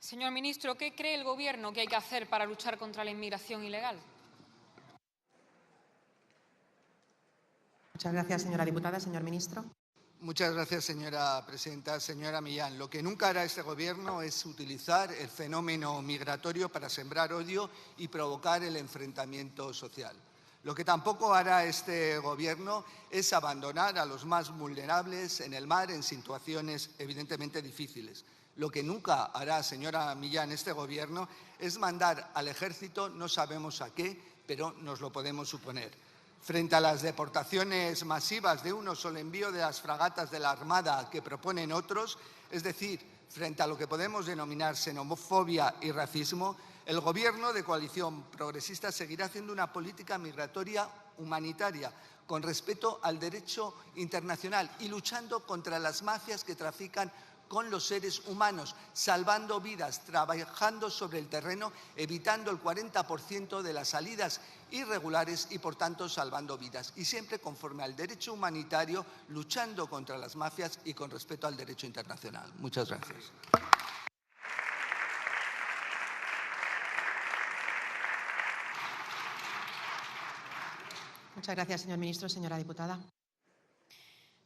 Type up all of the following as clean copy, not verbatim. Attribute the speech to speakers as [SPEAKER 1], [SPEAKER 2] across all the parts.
[SPEAKER 1] Señor ministro, ¿qué cree el Gobierno que hay que hacer para luchar contra la inmigración ilegal?
[SPEAKER 2] Muchas gracias, señora diputada. Señor ministro.
[SPEAKER 3] Muchas gracias, señora presidenta. Señora Millán, lo que nunca hará este Gobierno es utilizar el fenómeno migratorio para sembrar odio y provocar el enfrentamiento social. Lo que tampoco hará este Gobierno es abandonar a los más vulnerables en el mar en situaciones evidentemente difíciles. Lo que nunca hará, señora Millán, este Gobierno es mandar al Ejército, no sabemos a qué, pero nos lo podemos suponer. Frente a las deportaciones masivas de unos o el envío de las fragatas de la Armada que proponen otros, es decir, frente a lo que podemos denominar xenofobia y racismo, el Gobierno de coalición progresista seguirá haciendo una política migratoria humanitaria, con respeto al derecho internacional y luchando contra las mafias que trafican con los seres humanos, salvando vidas, trabajando sobre el terreno, evitando el 40% de las salidas irregulares y, por tanto, salvando vidas. Y siempre conforme al derecho humanitario, luchando contra las mafias y con respeto al derecho internacional. Muchas gracias.
[SPEAKER 2] Muchas gracias, señor ministro. Señora diputada.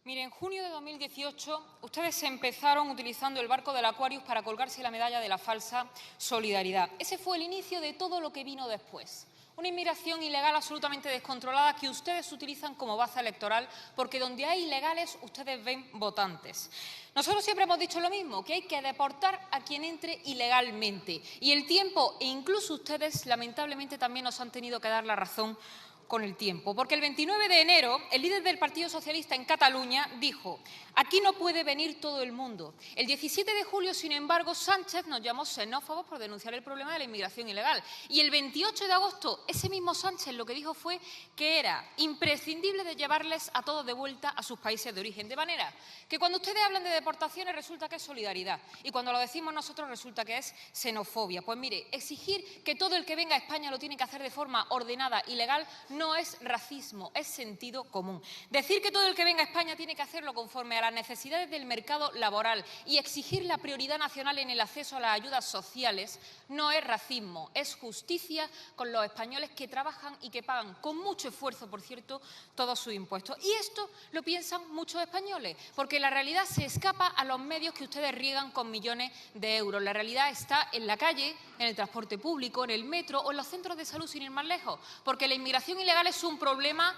[SPEAKER 1] Mire, en junio de 2018 ustedes empezaron utilizando el barco del Aquarius para colgarse la medalla de la falsa solidaridad. Ese fue el inicio de todo lo que vino después. Una inmigración ilegal absolutamente descontrolada que ustedes utilizan como baza electoral porque donde hay ilegales ustedes ven votantes. Nosotros siempre hemos dicho lo mismo, que hay que deportar a quien entre ilegalmente. Y el tiempo e incluso ustedes lamentablemente también nos han tenido que dar la razón con el tiempo, porque el 29 de enero el líder del Partido Socialista en Cataluña dijo: aquí no puede venir todo el mundo. El 17 de julio, sin embargo, Sánchez nos llamó xenófobos por denunciar el problema de la inmigración ilegal. Y el 28 de agosto, ese mismo Sánchez lo que dijo fue que era imprescindible de llevarles a todos de vuelta a sus países de origen. De manera que cuando ustedes hablan de deportaciones resulta que es solidaridad y cuando lo decimos nosotros resulta que es xenofobia. Pues mire, exigir que todo el que venga a España lo tiene que hacer de forma ordenada y legal no es racismo, es sentido común. Decir que todo el que venga a España tiene que hacerlo conforme a las necesidades del mercado laboral y exigir la prioridad nacional en el acceso a las ayudas sociales no es racismo, es justicia con los españoles que trabajan y que pagan con mucho esfuerzo, por cierto, todos sus impuestos. Y esto lo piensan muchos españoles, porque la realidad se escapa a los medios que ustedes riegan con millones de euros. La realidad está en la calle, en el transporte público, en el metro o en los centros de salud, sin ir más lejos, porque la inmigración ilegal es un problema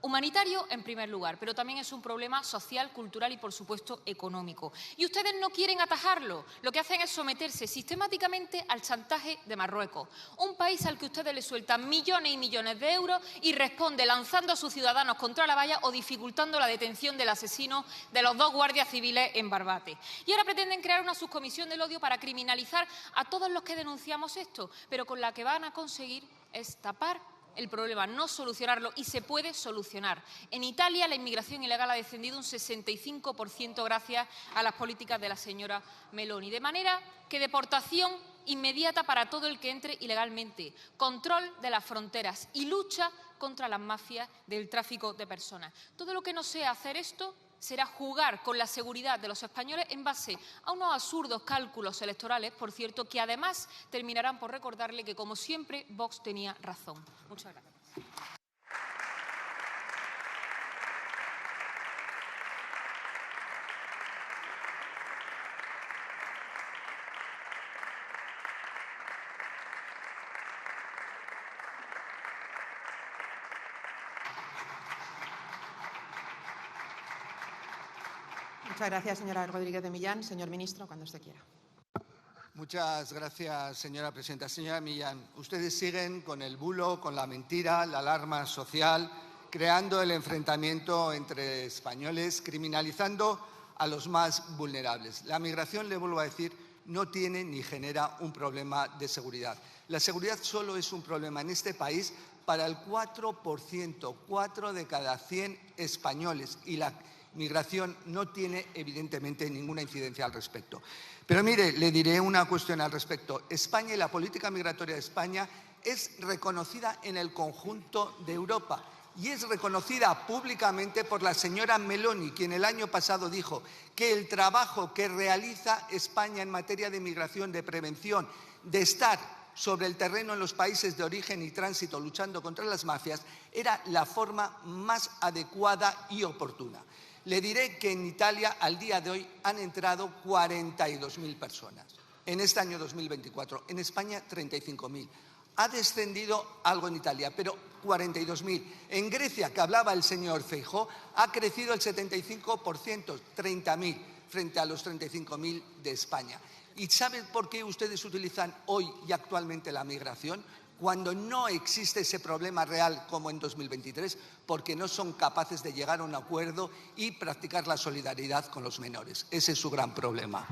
[SPEAKER 1] humanitario en primer lugar, pero también es un problema social, cultural y, por supuesto, económico. Y ustedes no quieren atajarlo. Lo que hacen es someterse sistemáticamente al chantaje de Marruecos, un país al que ustedes le sueltan millones y millones de euros y responde lanzando a sus ciudadanos contra la valla o dificultando la detención del asesino de los 2 guardias civiles en Barbate. Y ahora pretenden crear una subcomisión del odio para criminalizar a todos los que denunciamos esto, pero con la que van a conseguir es tapar el problema, no solucionarlo, y se puede solucionar. En Italia la inmigración ilegal ha descendido un 65% gracias a las políticas de la señora Meloni. De manera que deportación inmediata para todo el que entre ilegalmente, control de las fronteras y lucha contra las mafias del tráfico de personas. Todo lo que no sea hacer esto será jugar con la seguridad de los españoles en base a unos absurdos cálculos electorales, por cierto, que además terminarán por recordarle que, como siempre, Vox tenía razón. Muchas gracias.
[SPEAKER 2] Muchas gracias, señora Rodríguez de Millán. Señor ministro, cuando usted quiera.
[SPEAKER 3] Muchas gracias, señora presidenta. Señora Millán, ustedes siguen con el bulo, con la mentira, la alarma social, creando el enfrentamiento entre españoles, criminalizando a los más vulnerables. La migración, le vuelvo a decir, no tiene ni genera un problema de seguridad. La seguridad solo es un problema en este país para el 4%, 4 de cada 100 españoles, y la migración no tiene, evidentemente, ninguna incidencia al respecto. Pero mire, le diré una cuestión al respecto. España y la política migratoria de España es reconocida en el conjunto de Europa y es reconocida públicamente por la señora Meloni, quien el año pasado dijo que el trabajo que realiza España en materia de migración, de prevención, de estar sobre el terreno en los países de origen y tránsito luchando contra las mafias, era la forma más adecuada y oportuna. Le diré que en Italia al día de hoy han entrado 42.000 personas en este año 2024, en España 35.000. Ha descendido algo en Italia, pero 42.000. En Grecia, que hablaba el señor Feijóo, ha crecido el 75%, 30.000, frente a los 35.000 de España. ¿Y saben por qué ustedes utilizan hoy y actualmente la migración? Cuando no existe ese problema real como en 2023, porque no son capaces de llegar a un acuerdo y practicar la solidaridad con los menores. Ese es su gran problema.